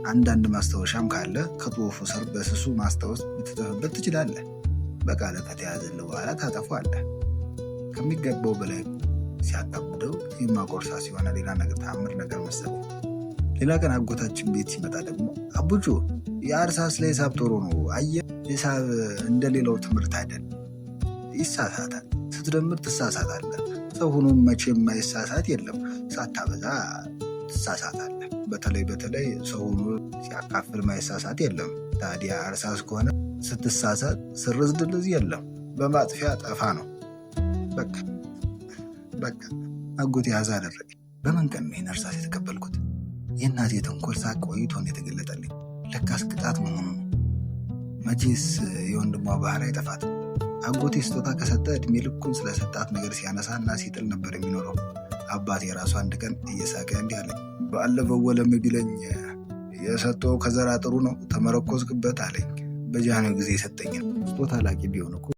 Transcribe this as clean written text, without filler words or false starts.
አንዳንድ ማስታወሻም ካለ ከጽሑፉ ስር በስሱ ማስታወስ ልትጽፍበት ትችላለህ። በቃለ ከተያዘልህ በኋላ ታጠፋዋለህ። ከሚገባው በላይ ሲያጣብደው የማቆርሳ ሲሆን ሌላ ነገር ታምር ነገር መሰለኝ። ሌላ ቀን አጎታችን ቤት ሲመጣ ደግሞ አቡቹ የአርሳስ ላይ ሂሳብ ጥሩ ነው፣ አየህ ሂሳብ እንደሌላው ትምህርት አይደለም፣ ይሳሳታል፣ ስትደምር ትሳሳታለህ። ሰው ሆኖ መቼም የማይሳሳት የለም፣ ሳታበዛ ትሳሳታለህ። በተለይ ሰው ሆኖ ሲያካፍል ማይሳሳት የለም። ታዲያ እርሳስ ከሆነ ስትሳሳት ስርዝ ድልዝ የለም፣ በማጥፊያ ጠፋ ነው። በቃ አጎቴ ያዝ አደረገኝ። በምን ቀን ነው እርሳስ የተቀበልኩት? የእናቴ ተንኮል ሳቅ ቆይቶን የተገለጠልኝ ለካስ ቅጣት መሆኑ ነው። መቼስ የወንድሟ ባህር አይጠፋትም። አጎቴ ስጦታ ከሰጠ እድሜ ልኩን ስለሰጣት ነገር ሲያነሳና ሲጥል ነበር የሚኖረው። አባቴ የራሱ አንድ ቀን እየሳቀ እንዲህ አለኝ፣ ባለፈው ወለም ቢለኝ የሰጠው ከዘራ ጥሩ ነው ተመረኮዝክበት አለኝ። በጃኖ ጊዜ የሰጠኝን ስጦታ ላቂ ቢሆን እኮ